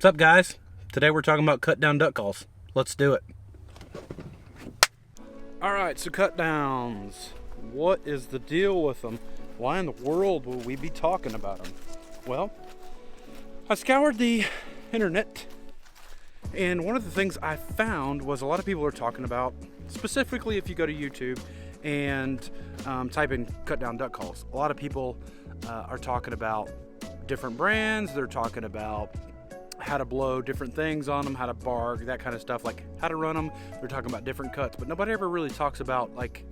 What's up, guys? Today we're talking about Cutdown Duck Calls. Let's do it. Alright, so Cutdowns. What is the deal with them? Why in the world will we be talking about them? Well, I scoured the internet, and one of the things I found was a lot of people are talking about, specifically if you go to YouTube and type in Cutdown Duck Calls, a lot of people are talking about different brands. They're talking about how to blow different things on them, how to bark, that kind of stuff, like how to run them. They're talking about different cuts, but nobody ever really talks about like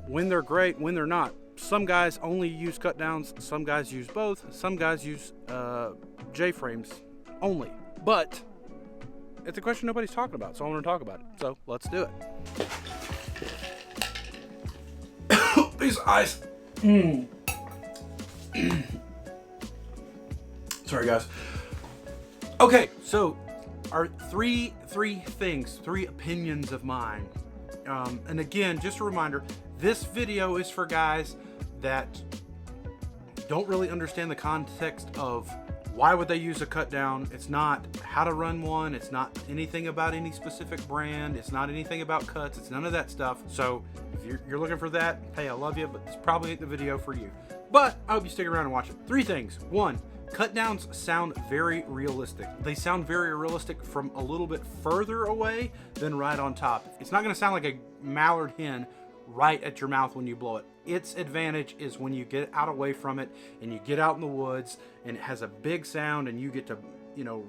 when they're great, when they're not. Some guys only use cut downs, some guys use both, some guys use J-frames only. But it's a question nobody's talking about, so I want to talk about it. So let's do it. These eyes. Sorry, guys. Okay, so our three opinions of mine. And again, just a reminder, this video is for guys that don't really understand the context of why would they use a cut down. It's not how to run one. It's not anything about any specific brand. It's not anything about cuts. It's none of that stuff. So if you're looking for that, hey, I love you, but it's probably ain't the video for you. But I hope you stick around and watch it. Three things. One, cut downs sound very realistic. They sound very realistic from a little bit further away than right on top. It's not gonna sound like a mallard hen right at your mouth when you blow it. Its advantage is when you get out away from it and you get out in the woods and it has a big sound and you get to,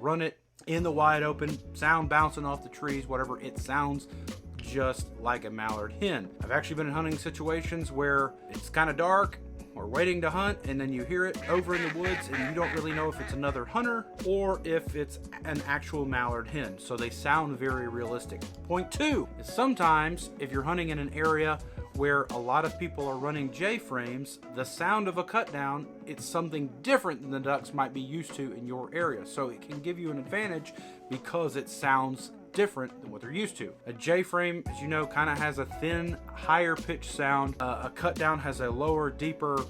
run it in the wide open, sound bouncing off the trees, whatever. It sounds just like a mallard hen. I've actually been in hunting situations where it's kind of dark, or waiting to hunt, and then you hear it over in the woods and you don't really know if it's another hunter or if it's an actual mallard hen. So they sound very realistic. Point two is sometimes if you're hunting in an area where a lot of people are running J-frames, the sound of a cut down, it's something different than the ducks might be used to in your area. So it can give you an advantage because it sounds different than what they're used to. A J-frame, as you know, kind of has a thin, higher pitched sound. A cut down has a lower, deeper,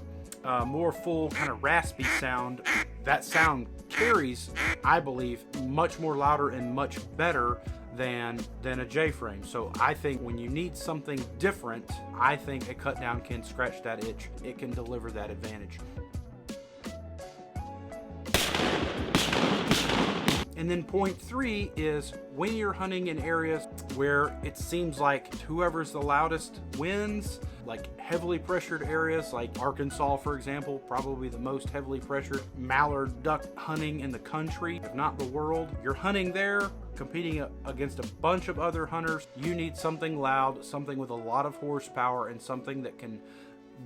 more full, kind of raspy sound. That sound carries, I believe, much more louder and much better than a J-frame. So I think when you need something different, I think a cut down can scratch that itch. It can deliver that advantage. And then point three is when you're hunting in areas where it seems like whoever's the loudest wins, like heavily pressured areas like Arkansas, for example, probably the most heavily pressured mallard duck hunting in the country, if not the world. You're hunting there, competing against a bunch of other hunters. You need something loud, something with a lot of horsepower, and something that can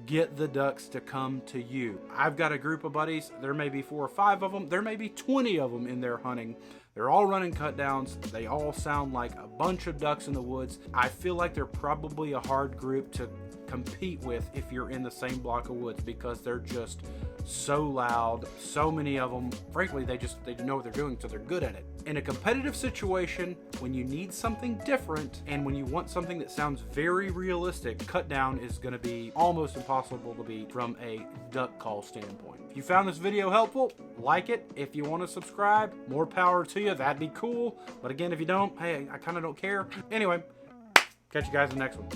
get the ducks to come to you. I've got a group of buddies. There may be 4 or 5 of them. There may be 20 of them in their hunting. They're all running cut downs. They all sound like a bunch of ducks in the woods. I feel like they're probably a hard group to compete with if you're in the same block of woods because they're just so loud. So many of them, frankly, they know what they're doing, so they're good at it. In a competitive situation, when you need something different and when you want something that sounds very realistic, cut down is going to be almost impossible to beat from a duck call standpoint. If you found this video helpful, like it. If you want to subscribe, more power to you. That'd be cool. But again, if you don't, hey, I kind of don't care. Anyway, catch you guys in the next one.